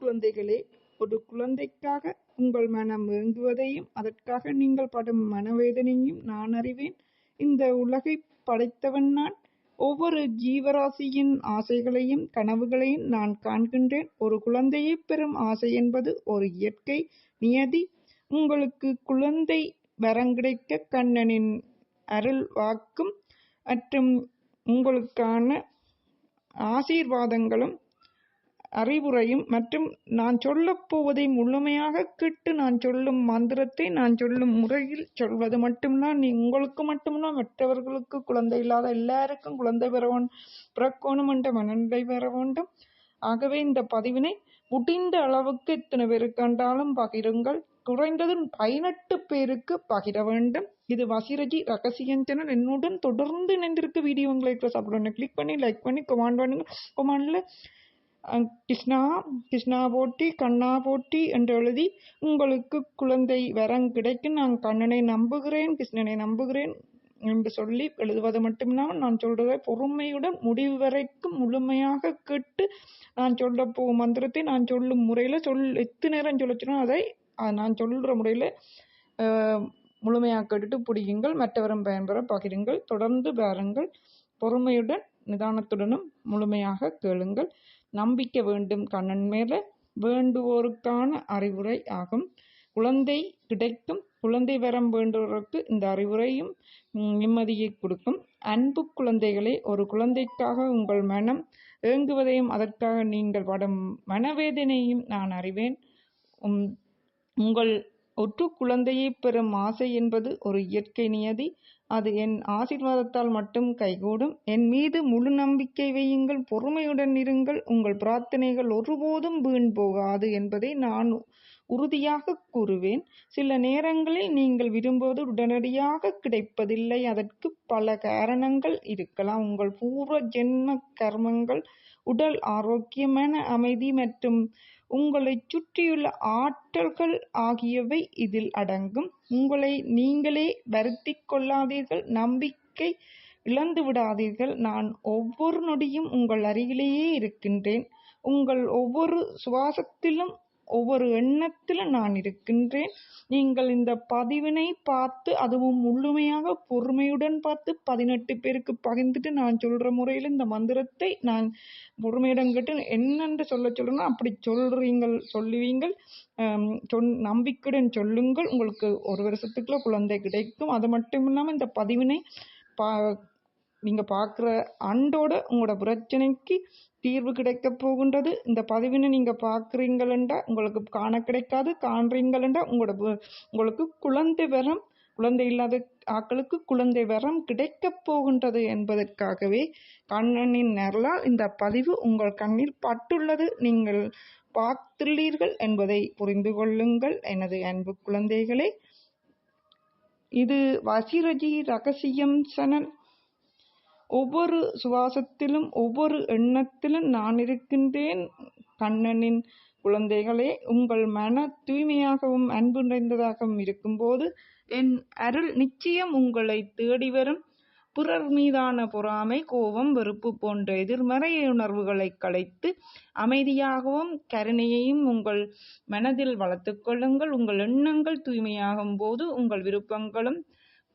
குழந்தைகளே, ஒரு குழந்தைக்காக உங்கள் மனம் ஏங்குவதையும் அதற்காக நீங்கள் படும் மனவேதனையும் நான் அறிவேன். இந்த உலகைப் படைத்தவன் நான். ஒவ்வொரு ஜீவராசியின் ஆசைகளையும் கனவுகளையும் நான் காண்கின்றேன். ஒரு குழந்தையைப் பெறும் ஆசை என்பது ஒரு இயற்கை நியதி. உங்களுக்கு குழந்தை வரங்கிடைக்க கண்ணனின் அருள் வாக்கும் மற்றும் உங்களுக்கான ஆசீர்வாதங்களும் அறிவுரையும் மற்றும் நான் சொல்லப் போவதை முழுமையாக கேட்டு நான் சொல்லும் மந்திரத்தை நான் சொல்லும் முறையில் சொல்வது மட்டும்தான் உங்களுக்கு மட்டுமல்ல மற்றவர்களுக்கு குழந்தை இல்லாத எல்லாருக்கும் குழந்தை பிறக்கணும் என்ற மனநிலை பெற வேண்டும். ஆகவே இந்த பதிவினை முடிந்த அளவுக்கு எத்தனை பேருக்கு கண்டாலும் பகிருங்கள். குறைந்தது 18 பேருக்கு பகிர வேண்டும். இது வசிரஜி ரகசியம் சேனல். என்னுடன் தொடர்ந்து இணைந்திருக்க வீடியோ உங்களுக்கு சாப்பிடுங்க. கிளிக் பண்ணி லைக் பண்ணி கமெண்ட் பண்ணுங்க. கமெண்ட்ல கிருஷ்ணா போட்டி கண்ணா போட்டி என்று எழுதி உங்களுக்கு குழந்தை வரம் கிடைக்கும், நான் கண்ணனை நம்புகிறேன், கிருஷ்ணனை நம்புகிறேன் என்று சொல்லி எழுதுவது மட்டுமில்லாமல் நான் சொல்றதை பொறுமையுடன் முடிவு வரைக்கும் முழுமையாக கேட்டு நான் சொல்ல போகும் மந்திரத்தை நான் சொல்லும் முறையில் எத்தனை நேரம் சொல்லச்சுன்னா அதை நான் சொல்ற முறையில் முழுமையாக கேட்டுட்டு பிடிக்குங்கள். மற்றவரும் பயன்பெற பகிருங்கள். தொடர்ந்து பாருங்கள். பொறுமையுடன் நிதானத்துடனும் முழுமையாக கேளுங்கள். நம்பிக்கை வேண்டும் கண்ணன் மேல. வேண்டுவோருக்கான அறிவுரை ஆகும். குழந்தை கிடைக்கும். குழந்தை வரம் வேண்டுவோருக்கு இந்த அறிவுரையும் நிம்மதியை கொடுக்கும். அன்பு குழந்தைகளே, ஒரு குழந்தைக்காக உங்கள் மனம் ஏங்குவதையும் அதற்காக நீங்கள் படும் மனவேதனையும் நான் அறிவேன். உங்கள் ஒற்று குழந்தையை பெறும் ஆசை என்பது ஒரு இயற்கை நியதி. அது என் ஆசீர்வாதத்தால் மட்டும் கைகூடும். என் மீது முழு நம்பிக்கை வையுங்கள். பொறுமையுடன் இருங்கள். உங்கள் பிரார்த்தனைகள் ஒருபோதும் வீண் போகாது என்பதை நான் உறுதியாக கூறுவேன். சில நேரங்களில் நீங்கள் விரும்புவது உடனடியாக கிடைப்பதில்லை. அதற்கு பல காரணங்கள் இருக்கலாம். உங்கள் பூர்வ ஜென்ம கர்மங்கள், உடல் ஆரோக்கியமான அமைதி மற்றும் உங்களை சுற்றியுள்ள ஆற்றல்கள் ஆகியவை இதில் அடங்கும். உங்களை நீங்களே வருத்தி கொள்ளாதீர்கள். நம்பிக்கை இழந்து விடாதீர்கள். நான் ஒவ்வொரு நொடியும் உங்கள் அருகிலேயே இருக்கின்றேன். உங்கள் ஒவ்வொரு சுவாசத்திலும் ஒவ்வொரு எண்ணத்திலும் நான் இருக்கின்றேன். நீங்கள் இந்த பதிவினை பார்த்து அதுவும் முழுமையாக பொறுமையுடன் பார்த்து 18 பேருக்கு பகிர்ந்துட்டு நான் சொல்ற முறையில் இந்த மந்திரத்தை நான் பொறுமையுடன் கேட்டு என்னென்று சொல்லுன்னா அப்படி சொல்லுவீங்கள். நம்பிக்கையுடன் சொல்லுங்கள். உங்களுக்கு ஒரு வருஷத்துக்குள்ள குழந்தை கிடைக்கும். அது மட்டும் இல்லாமல் இந்த பதிவினை நீங்க பார்க்குற அண்டோட உங்களோட பிரச்சனைக்கு தீர்வு கிடைக்க போகின்றது. இந்த பதிவினை நீங்க பார்க்குறீங்களா உங்களுக்கு காண கிடைக்காது. காண்றீங்களா உங்களுக்கு குழந்தை இல்லாத ஆக்களுக்கு குழந்தை வரம் கிடைக்கப் போகின்றது என்பதற்காகவே கண்ணனின் அருளால் இந்த பதிவு உங்கள் கண்ணில் பட்டுள்ளது. நீங்கள் பார்த்துள்ளீர்கள் என்பதை புரிந்து கொள்ளுங்கள் எனது அன்பு குழந்தைகளே. இது வசிரஜி ரகசியம் சேனல். ஒவ்வொரு சுவாசத்திலும் ஒவ்வொரு எண்ணத்திலும் நான் இருக்கின்றேன். கண்ணனின் குழந்தைகளே, உங்கள் மன தூய்மையாகவும் அன்பு நிறைந்ததாகவும் இருக்கும்போது என் அருள் நிச்சயம் உங்களை தேடி வரும். பிறர் மீதான பொறாமை, கோபம், வெறுப்பு போன்ற எதிர்மறை உணர்வுகளை களைத்து அமைதியாகவும் கருணையையும் உங்கள் மனதில் வளர்த்துக் கொள்ளுங்கள். உங்கள் எண்ணங்கள் தூய்மையாகும் போது உங்கள் விருப்பங்களும்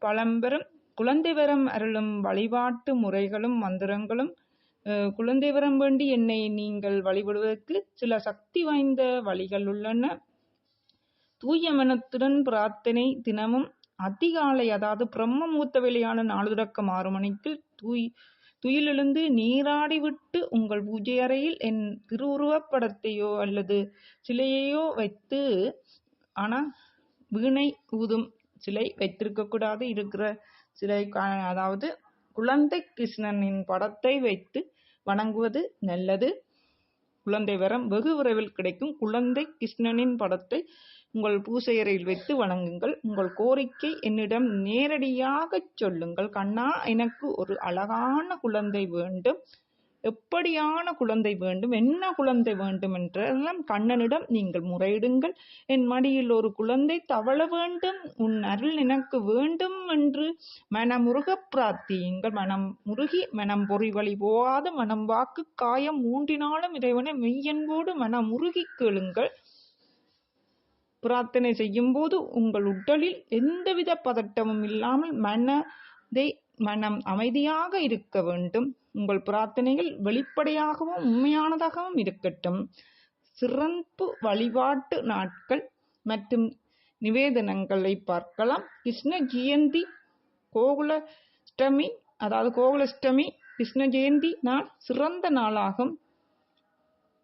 பலம்பெறும். குழந்தை வரம் அருளும் வழிபாட்டு முறைகளும் மந்திரங்களும். குழந்தை வரம் வேண்டி என்னை நீங்கள் வழிபடுவதற்கு சில சக்தி வாய்ந்த வழிகள் உள்ளன. தூய மனத்துடன் பிரார்த்தனை. தினமும் அதிகாலை, அதாவது பிரம்ம மூத்த வேளையான 4 தொடக்கம் 6 மணிக்கு துயிலெழுந்து நீராடி விட்டு உங்கள் பூஜை அறையில் என் திருவுருவப்படத்தையோ அல்லது சிலையையோ வைத்து, ஆனால் வீணை ஊதும் சிலை வைத்திருக்க கூடாது. இருக்கிற சிலை, அதாவது குழந்தை கிருஷ்ணனின் படத்தை வைத்து வணங்குவது நல்லது. குழந்தை வரம் வெகு விரைவில் கிடைக்கும். குழந்தை கிருஷ்ணனின் படத்தை உங்கள் பூசை அறையில் வைத்து வணங்குங்கள். உங்கள் கோரிக்கை என்னிடம் நேரடியாக சொல்லுங்கள். கண்ணா, எனக்கு ஒரு அழகான குழந்தை வேண்டும். எப்படியான குழந்தை வேண்டும், என்ன குழந்தை வேண்டும் என்றெல்லாம் கண்ணனிடம் நீங்கள் முறையிடுங்கள். என் மடியில் ஒரு குழந்தை தவழ வேண்டும், உன் அருள் எனக்கு வேண்டும் என்று மனமுருக பிரார்த்தியுங்கள். மனம் முருகி மனம் பொறி வழி போகாத மனம் வாக்கு காயம் மூன்றினாலும் இறைவனை மெய்யன்போடு மனமுருகி கேளுங்கள். பிரார்த்தனை செய்யும் போது உங்கள் உடலில் எந்தவித பதட்டமும் இல்லாமல் மனம் அமைதியாக இருக்க வேண்டும். உங்கள் பிரார்த்தனைகள் வெளிப்படையாகவும் உண்மையானதாகவும் இருக்கட்டும். சிறப்பு வழிபாட்டு நாட்கள் மற்றும் நிவேதனங்களை பார்க்கலாம். கிருஷ்ண ஜெயந்தி, கோகுலாஷ்டமி, கிருஷ்ண ஜெயந்தி நாள் சிறந்த நாளாகும்.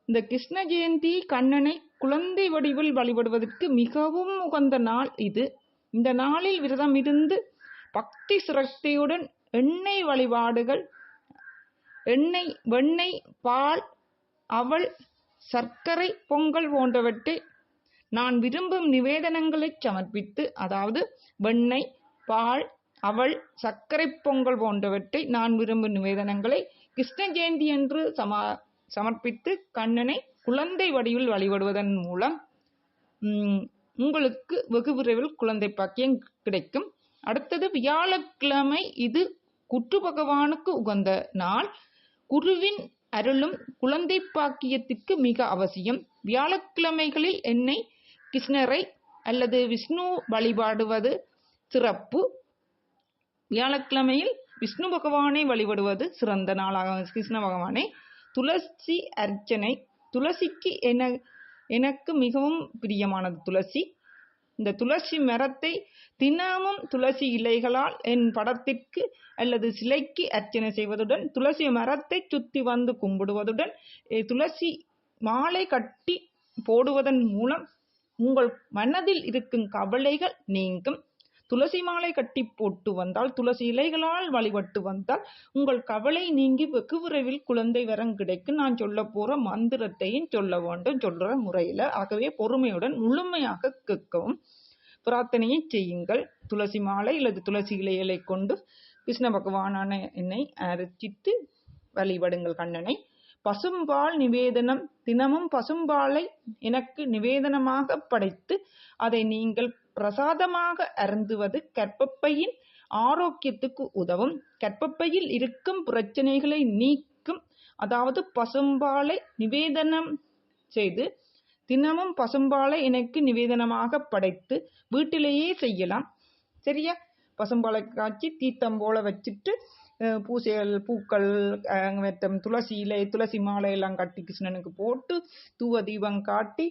இந்த கிருஷ்ண ஜெயந்தி கண்ணனை குழந்தை வடிவில் வழிபடுவதற்கு மிகவும் உகந்த நாள் இது. இந்த நாளில் விரதம் இருந்து பக்தி சிரத்தையுடன் எண்ணெய் வழிபாடுகள், வெண்ணெய், பால், அவல், சர்க்கரை பொங்கல் போன்றவற்றை நான் விரும்பும் நிவேதனங்களை சமர்ப்பித்து, அதாவது வெண்ணெய், பால், அவல், சர்க்கரை பொங்கல் போன்றவற்றை நான் விரும்பும் நிவேதனங்களை கிருஷ்ண ஜெயந்தி என்று சமர்ப்பித்து கண்ணனை குழந்தை வடிவில் வழிபடுவதன் மூலம் உங்களுக்கு வெகு விரைவில் குழந்தை பாக்கியம் கிடைக்கும். அடுத்தது வியாழக்கிழமை. இது குரு பகவானுக்கு உகந்த நாள். குருவின் அருளும் குழந்தை பாக்கியத்திற்கு மிக அவசியம். வியாழக்கிழமைகளில் என்னை கிருஷ்ணரை அல்லது விஷ்ணு வழிபாடுவது சிறப்பு. வியாழக்கிழமையில் விஷ்ணு பகவானை வழிபடுவது சிறந்த நாளாக. கிருஷ்ண பகவானை துளசி அர்ச்சனை. துளசிக்கு எனக்கு மிகவும் பிரியமானது துளசி. இந்த துளசி மரத்தை தினமும் துளசி இலைகளால் என் படத்திற்கு அல்லது சிலைக்கு அர்ச்சனை செய்வதுடன், துளசி மரத்தை சுத்தி வந்து கும்பிடுவதுடன், துளசி மாலை கட்டி போடுவதன் மூலம் உங்கள் மனதில் இருக்கும் கவலைகள் நீங்கும். துளசி மாலை கட்டி போட்டு வந்தால், துளசி இலைகளால் வழிபட்டு வந்தால் உங்கள் கவலை நீங்கி வெகு விரைவில் குழந்தை வரம் கிடைக்கும். நான் சொல்ல போற மந்திரத்தையும் சொல்ல வேண்டும் சொல்ற முறையில. ஆகவே பொறுமையுடன் முழுமையாக கேட்கவும் பிரார்த்தனையை செய்யுங்கள். துளசி மாலை அல்லது துளசி இலைகளை கொண்டு கிருஷ்ண பகவானான என்னை அர்ச்சித்து வழிபடுங்கள் கண்ணனை. பசும்பால் நிவேதனம். தினமும் பசும்பாலை எனக்கு நிவேதனமாக படைத்து அதை நீங்கள் பிரசாதமாக அருந்துவது கர்ப்பப்பையின் ஆரோக்கியத்துக்கு உதவும். கர்ப்பப்பையில் இருக்கும் பிரச்சனைகளை நீக்கும். அதாவது பசும்பாலை நிவேதனம் செய்து தினமும் பசும்பாலை எனக்கு நிவேதனமாக படைத்து வீட்டிலேயே செய்யலாம். சரியா? பசும்பாலை காய்ச்சி தீர்த்தம் போல வச்சுட்டு பூசைகள், பூக்கள் மற்றும் துளசி இலை, துளசி மாலை எல்லாம் கட்டி கிருஷ்ணனுக்கு போட்டு தூவ தீபம் காட்டி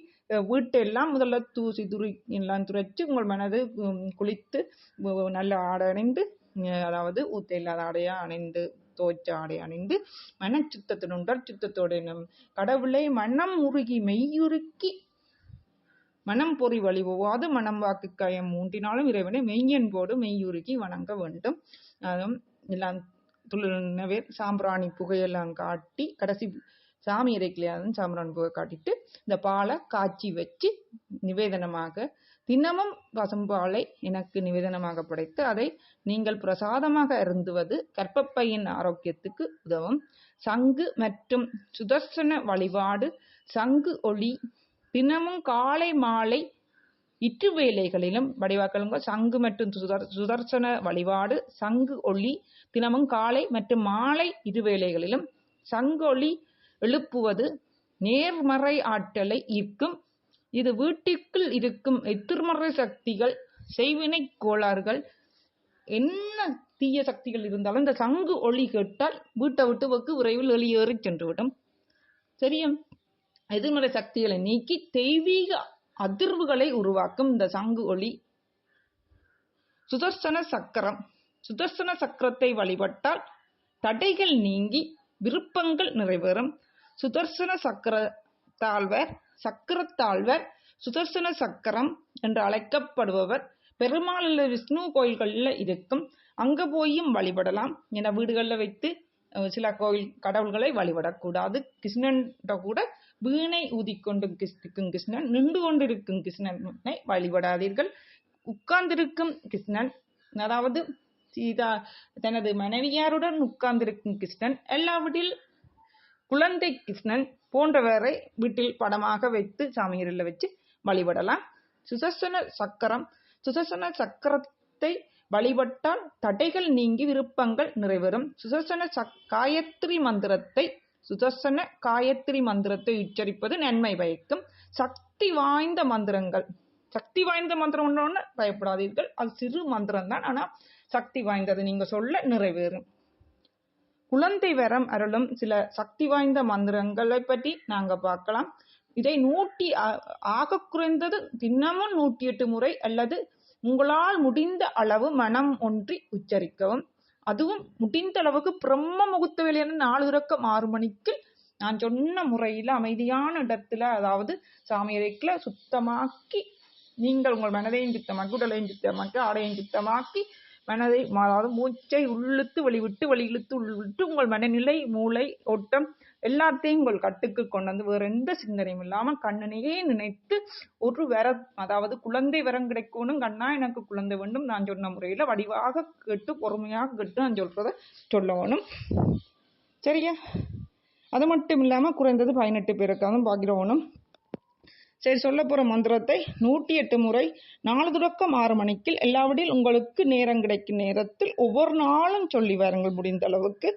வீட்டெல்லாம் முதல்ல தூசி துரி எல்லாம் துரைச்சு உங்கள் மனது குளித்து நல்ல ஆடை அணிந்து, அதாவது ஊத்த இல்லாத ஆடையா அணிந்து, தோய்ச்ச ஆடை அணிந்து மன சுத்தத்துடன் உடற் சுத்தத்தோடு கடவுளை மனம் உருகி மெய்யுருக்கி மனம் பொறி வழி போவாது மனம் வாக்கு காயம் மூன்றினாலும் இறைவனை மெய்யன்போடு மெய்யுருகி வணங்க வேண்டும். எல்லாம் சாம்பிராணி புகையெல்லாம் காட்டி, கடைசி சாமி இறைக்கலையாதுன்னு சாம்பிராணி புகை காட்டிட்டு இந்த பாலை காய்ச்சி வச்சு நிவேதனமாக தினமும் பசும்பாலை எனக்கு நிவேதனமாக படைத்து அதை நீங்கள் பிரசாதமாக அருந்துவது கர்ப்பப்பையின் ஆரோக்கியத்துக்கு உதவும். சங்கு மற்றும் சுதர்சன வழிபாடு. சங்கு ஒளி தினமும் காலை மாலை இரு வேளைகளிலும் வடிவாக்களுங்க. சங்கு மற்றும் சுதர்சன வழிபாடு. சங்கு ஒளி தினமும் காலை மற்றும் மாலை இரு வேளைகளிலும். சங்கு ஒளி எழுப்புவது நேர்மறை ஆற்றலை ஈர்க்கும். இது வீட்டிற்குள் இருக்கும் எதிர்மறை சக்திகள், செய்வினை கோளாறுகள், என்ன தீய சக்திகள் இருந்தாலும் இந்த சங்கு ஒளி கேட்டால் வீட்டை விட்டு வெகு விரைவில் வெளியேறி சென்றுவிடும். சரியா? எதிர்மறை சக்திகளை நீக்கி தெய்வீக அதிர்வுகளை உருவாக்கும் இந்த சங்கு ஒளி. சுதர்சன சக்கரம். சுதர்சன சக்கரத்தை வழிபட்டால் தடைகள் நீங்கி விருப்பங்கள் நிறைவேறும். சுதர்சன சக்கரத்தாழ்வர் சுதர்சன சக்கரம் என்று அழைக்கப்படுபவர் பெருமாள் விஷ்ணு கோயில்களில் இருக்கும். அங்க போயும் வழிபடலாம். என வீடுகளில் வைத்து சில கோயில் கடவுள்களை வழிபடக்கூடாது. கிருஷ்ணன் கூட வீணை ஊதிக்கொண்டு இருக்கும் கிருஷ்ணன், நின்று கொண்டிருக்கும் கிருஷ்ணனை வழிபடாதீர்கள். உட்கார்ந்திருக்கும் கிருஷ்ணன், அதாவது சீதா தனது மனைவியாருடன் உட்கார்ந்திருக்கும் கிருஷ்ணன், எல்லாவற்றில் குழந்தை கிருஷ்ணன் போன்றவரை வீட்டில் படமாக வைத்து சாமிகளில் வச்சு வழிபடலாம். சுதர்சன சக்கரத்தை வழிபட்டால் தடைகள் நீங்கி விருப்பங்கள் நிறைவேறும். சுதர்சன காயத்ரி மந்திரத்தை உச்சரிப்பது நன்மை பயக்கும். சக்தி வாய்ந்த மந்திரம் ஒன்று பயப்படாதீர்கள், அது சிறு மந்திரம் தான், ஆனா சக்தி வாய்ந்தது, நீங்க சொல்ல நிறைவேறும். குழந்தை வரம் அருளும் சில சக்தி வாய்ந்த மந்திரங்களை பற்றி நாங்க பார்க்கலாம். இதை ஆக குறைந்தது தினமும் 108 முறை அல்லது உங்களால் முடிந்த அளவு மனம் ஒன்றி உச்சரிக்கவும். அதுவும் முடிந்த அளவுக்கு பிரம்ம முகூர்த்த வேளையான 4:06 மணிக்கு நான் சொன்ன முறையில அமைதியான இடத்துல, அதாவது சாமியறைக்குள்ள சுத்தமாக்கி, நீங்கள் உங்கள் மனதையும் சுத்தமாக்கி, உடலையும் சுத்தமாக்கி, ஆடையும் சுத்தமாக்கி, மனதை, அதாவது மூச்சை உள்ளிழுத்து வெளிவிட்டு, வெளியிழுத்து உள்ளிவிட்டு, உங்கள் மனநிலை, மூளை ஓட்டம் எல்லாத்தையும் உங்கள் கட்டுக்கு கொண்டு வந்து வேற எந்த சிந்தனையும் இல்லாமல் கண்ணனையே நினைத்து ஒரு அதாவது குழந்தை வரம் கிடைக்கணும், கண்ணா எனக்கு குழந்தை வேண்டும், நான் சொன்ன முறையில வடிவாக கேட்டு பொறுமையாக கேட்டு நான் சொல்றத சொல்ல வேணும். சரியா? அது மட்டும் இல்லாம குறைந்தது 18 பேருக்காக பாக்கிறவனும். சரி, சொல்ல போற மந்திரத்தை 108 முறை 4:06 மணிக்கு எல்லாவற்றில் உங்களுக்கு நேரம் கிடைக்கும் நேரத்தில் ஒவ்வொரு நாளும் சொல்லி வாருங்கள். முடிந்த அளவுக்கு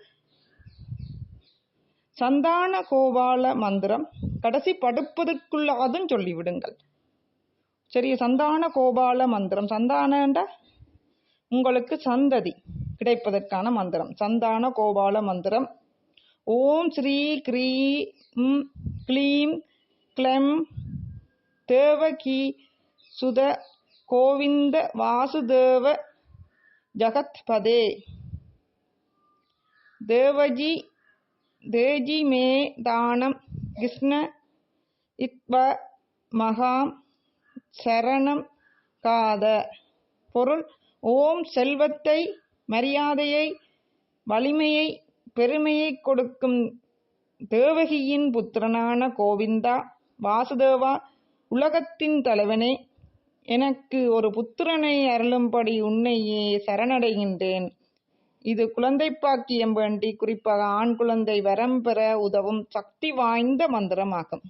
சந்தான கோபால மந்திரம் கடைசி படுப்பதற்குள்ள அதுவும் சொல்லிவிடுங்கள். சரி, சந்தான கோபால மந்திரம். சந்தானண்டா உங்களுக்கு சந்ததி கிடைப்பதற்கான மந்திரம். சந்தான கோபால மந்திரம். ஓம் ஸ்ரீ க்ரீம் க்ளீம் க்ளெம் தேவகி சுத கோவிந்த வாசுதேவ ஜகத்பதே தேஜி மே தானம் கிருஷ்ண இத்வ மகாம் சரணம் காத. பொருள்: ஓம் செல்வத்தை, மரியாதையை, வலிமையை, பெருமையை கொடுக்கும் தேவகியின் புத்திரனான கோவிந்தா, வாசுதேவா, உலகத்தின் தலைவனே, எனக்கு ஒரு புத்திரனை அருளும்படி உன்னையே சரணடைகின்றேன். இது குழந்தை பாக்கியம் வேண்டி, குறிப்பாக ஆண் குழந்தை வரம் பெற உதவும் சக்தி வாய்ந்த மந்திரமாகும்.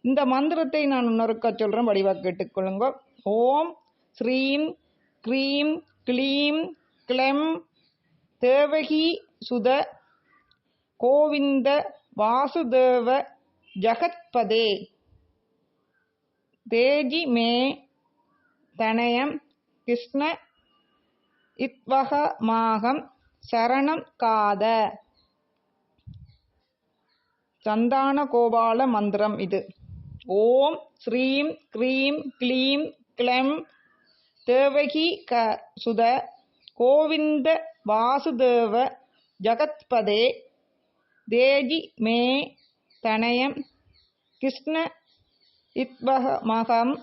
இந்த மந்திரத்தை நான் இன்னொருக்கா சொல்றேன், வடிவாக கேட்டுக்கொள்ளுங்க. ஓம் ஸ்ரீம் க்ரீம் க்ளீம் க்ளெம் தேவகி சுத கோவிந்த வாசுதேவ ஜகத்பதே தேஜி மே தனயம் கிருஷ்ண இத்வக மாகம் சரணம் காத. சந்தான கோபால மந்திரம் இது. ஓம் ஸ்ரீம் க்ரீம் க்ளீம் க்ளெம் தேவகி சுத கோவிந்த வாசுதேவ ஜகத்பதே தேஜி மே தனயம் கிருஷ்ண இத்வகமகம்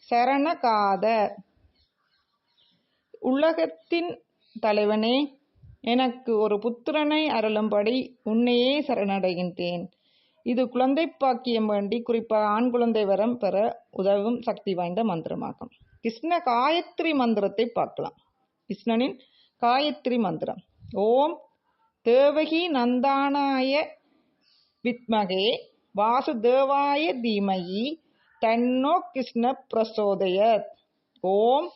சரணகாத. உலகத்தின் தலைவனே, எனக்கு ஒரு புத்திரனை அருளும்படி உன்னையே சரணடைகின்றேன். இது குழந்தை பாக்கியம் வேண்டி, குறிப்பாக ஆண் குழந்தை வரம் பெற உதவும் சக்தி வாய்ந்த மந்திரமாகும். கிருஷ்ண காயத்ரி மந்திரத்தை பார்க்கலாம். கிருஷ்ணனின் காயத்ரி மந்திரம். ஓம் தேவகி நந்தானாய வித்மகே வாசுதேவாய தீமகி தன்னோ கிருஷ்ண பிரசோதயத். ஓம்,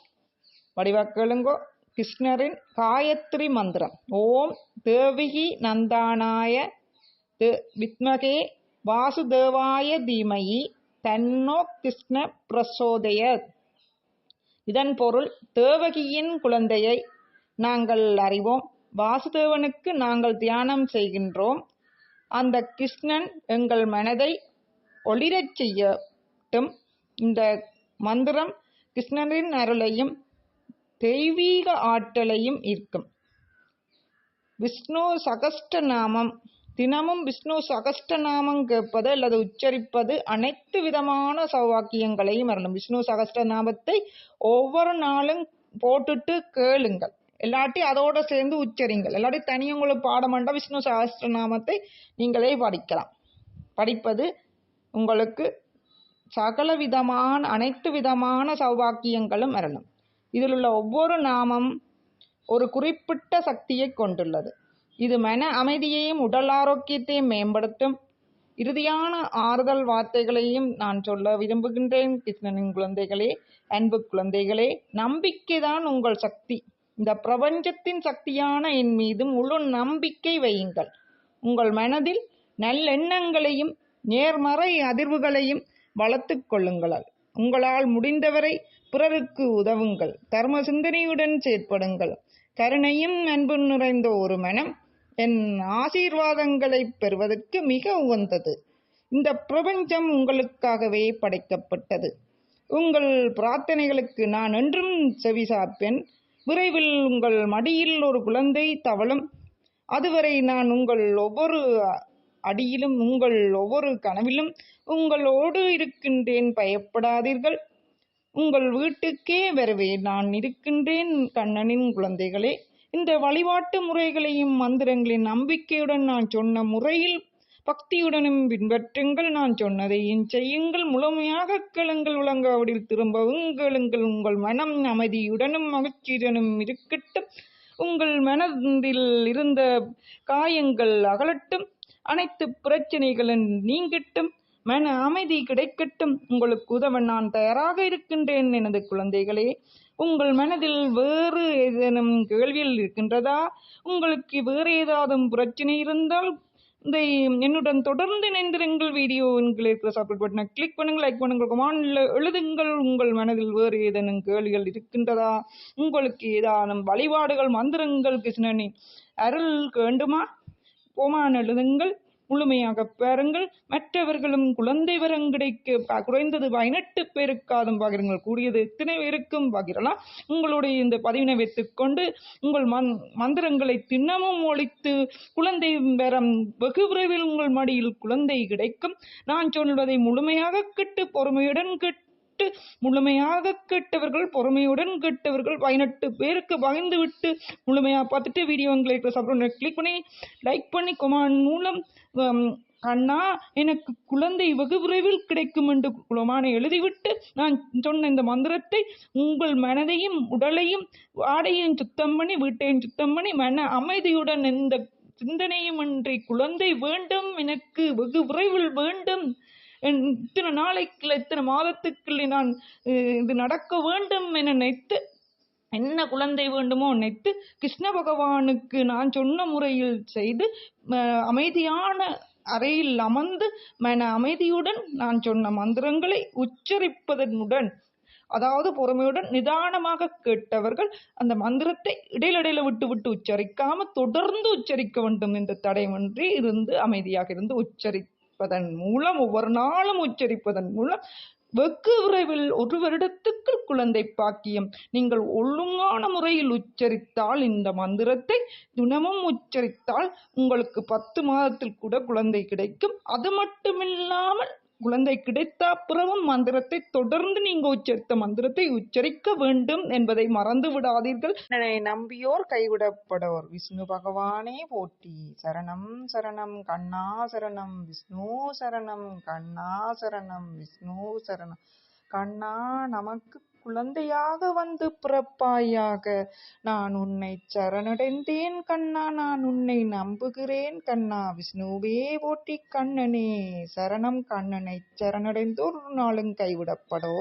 வடிவாக்கேளுங்கோ, கிருஷ்ணரின் காயத்ரி மந்திரம். ஓம் தேவகி நந்தானாய வித்மகே வாசுதேவாய தீமகி தன்னோ கிருஷ்ண பிரசோதயத். இதன் பொருள்: தேவகியின் குழந்தையை நாங்கள் அறிவோம், வாசுதேவனுக்கு நாங்கள் தியானம் செய்கின்றோம், அந்த கிருஷ்ணன் எங்கள் மனதை ஒளிரச் செய்யட்டும். இந்த மந்திரம் கிருஷ்ணரின் அருளையும் தெய்வீக ஆற்றலையும் ஈர்க்கும். விஷ்ணு சகஸ்ரநாமம். தினமும் விஷ்ணு சகஸ்ரநாமம் கேட்பது அல்லது உச்சரிப்பது அனைத்து விதமான சௌவாக்கியங்களையும் அருளும். விஷ்ணு சகஸ்ரநாமத்தை ஒவ்வொரு நாளும் போட்டுட்டு கேளுங்கள், இல்லாட்டி அதோட சேர்ந்து உச்சரிங்கள். இல்லாட்டி தனியும் உங்களுக்கு பாடமாண்டா விஷ்ணு சகஸ்ரநாமத்தை நீங்களே படிக்கலாம். படிப்பது உங்களுக்கு சகல விதமான அனைத்து விதமான சௌபாக்கியங்களும் அருளும். இதில் உள்ள ஒவ்வொரு நாமம் ஒரு குறிப்பிட்ட சக்தியை கொண்டுள்ளது. இது மன அமைதியையும் உடல் ஆரோக்கியத்தையும் மேம்படுத்தும். இறுதியான ஆறுதல் வார்த்தைகளையும் நான் சொல்ல விரும்புகின்றேன். கிருஷ்ணனின் குழந்தைகளே, அன்பு குழந்தைகளே, நம்பிக்கைதான் உங்கள் சக்தி. இந்த பிரபஞ்சத்தின் சக்தியான என் மீது முழு நம்பிக்கை வையுங்கள். உங்கள் மனதில் நல்லெண்ணங்களையும் நேர்மறை அதிர்வுகளையும் வளர்த்து கொள்ளுங்கள். உங்களால் முடிந்தவரை பிறருக்கு உதவுங்கள். தர்ம சிந்தனையுடன் செயற்படுங்கள். கருணையும் அன்பு நிறைந்த ஒரு மனம் என் ஆசீர்வாதங்களை பெறுவதற்கு மிக உகந்தது. இந்த பிரபஞ்சம் உங்களுக்காகவே படைக்கப்பட்டது. உங்கள் பிரார்த்தனைகளுக்கு நான் என்றும் செவிசாய்ப்பேன். விரைவில் உங்கள் மடியில் ஒரு குழந்தை தவழும். அதுவரை நான் உங்கள் ஒவ்வொரு அடியிலும் உங்கள் ஒவ்வொரு கனவிலும் உங்களோடு இருக்கின்றேன். பயப்படாதீர்கள். உங்கள் வீட்டுக்கே வருவேன். நான் இருக்கின்றேன். கண்ணனின் குழந்தைகளே, இந்த வழிபாட்டு முறைகளையும் மந்திரங்களின் நம்பிக்கையுடன் நான் சொன்ன முறையில் பக்தியுடனும் பின்பற்றுங்கள். நான் சொன்னதையும் செய்யுங்கள். முழுமையாக கேளுங்கள். உலகாவடில் திரும்பவும் கேளுங்கள். உங்கள் மனம் அமைதியுடனும் மகிழ்ச்சியுடனும் இருக்கட்டும். உங்கள் மனதில் இருந்த காயங்கள் அகலட்டும். அனைத்து பிரச்சனைகளும் நீங்கட்டும். மன அமைதி கிடைக்கட்டும். உங்களுக்கு உதவ நான் தயாராக இருக்கின்றேன். எனது குழந்தைகளே, உங்கள் மனதில் வேறு ஏதேனும் கேள்விகள் இருக்கின்றதா? உங்களுக்கு வேறு ஏதாவது பிரச்சனை இருந்தால் என்னுடன் தொடர்ந்து இணைந்திருங்கள். வீடியோ இருக்கிற சப்போர்ட் பட்டனை கிளிக் பண்ணுங்கள், லைக் பண்ணுங்கள், கமெண்ட்ல எழுதுங்கள். உங்கள் மனதில் வேறு ஏதேனும் கேள்விகள் இருக்கின்றதா? உங்களுக்கு ஏதானும் வழிபாடுகள், மந்திரங்கள், கிருஷ்ணனின் அருள் வேண்டுமா? கோமான் எழுதுங்கள். முழுமையாக பாருங்கள். மற்றவர்களும் குழந்தை வரம் கிடைக்க குறைந்தது 18 பேருக்காதும் பகிருங்கள். கூடியது எத்தனை பேருக்கும் பகிரலாம். உங்களுடைய இந்த பதிவினை வைத்துக்கொண்டு உங்கள் மந்திரங்களை தினமும் ஒழித்து குழந்தை வரம் வெகு விரைவில் உங்கள் மடியில் குழந்தை கிடைக்கும். நான் சொல்வதை முழுமையாக கேட்டு பொறுமையுடன் முழுமையாக கேட்டவர்கள், பொறுமையுடன் கேட்டவர்கள் 18 பேருக்கு பகிர்ந்து விட்டு முழுமையாக பார்த்துட்டு வீடியோங்களை கிளிக் பண்ணி லைக் பண்ணி கொமான் மூலம் அண்ணா எனக்கு குழந்தை வெகு விரைவில் கிடைக்கும் என்று குலமான எழுதிவிட்டு நான் சொன்ன இந்த மந்திரத்தை உங்கள் மனதையும் உடலையும் ஆடையும் சுத்தம் பண்ணி வீட்டையும் சுத்தம் பண்ணி மன அமைதியுடன் இந்த சிந்தனையும் இன்றி குழந்தை வேண்டும், எனக்கு வெகு விரைவில் வேண்டும், இத்தனை நாளைக்குள்ள இத்தனை மாதத்துக்குள்ள நான் இது நடக்க வேண்டும் என நினைத்து என்ன குழந்தை வேண்டுமோ நினைத்து கிருஷ்ண பகவானுக்கு நான் சொன்ன முறையில் செய்து அமைதியான அறையில் அமர்ந்து மன அமைதியுடன் நான் சொன்ன மந்திரங்களை உச்சரிப்பதனுடன், அதாவது பொறுமையுடன் நிதானமாக கேட்டவர்கள் அந்த மந்திரத்தை இடையில விட்டு உச்சரிக்காம தொடர்ந்து உச்சரிக்க வேண்டும். இந்த தடையின்றி இருந்து அமைதியாக இருந்து உச்சரிப்பதன் மூலம், ஒவ்வொரு நாளும் உச்சரிப்பதன் மூலம் வெகு விரைவில் 1 வருடத்துக்குள் குழந்தை பாக்கியம். நீங்கள் ஒழுங்கான முறையில் உச்சரித்தால், இந்த மந்திரத்தை தினமும் உச்சரித்தால் உங்களுக்கு 10 மாதத்தில் கூட குழந்தை கிடைக்கும். அது மட்டுமில்லாமல் குழந்தை கிடைத்த பிறகும் மந்திரத்தை தொடர்ந்து நீங்க உச்சரித்த மந்திரத்தை உச்சரிக்க வேண்டும் என்பதை மறந்து விடாதீர்கள். என்னை நம்பியோர் கைவிடப்படோர். விஷ்ணு பகவானே போற்றி. சரணம் சரணம் கண்ணா சரணம் விஷ்ணு சரணம் கண்ணா சரணம் விஷ்ணு சரணம் கண்ணா. நமக்கு குழந்தையாக வந்து பிறப்பாயாக. நான் உன்னை சரணடைந்தேன் கண்ணா. நான் உன்னை நம்புகிறேன் கண்ணா. விஷ்ணுவே போற்றி. கண்ணனே சரணம். கண்ணனை சரணடைந்தோர் ஒரு நாளும் கைவிடப்படோ.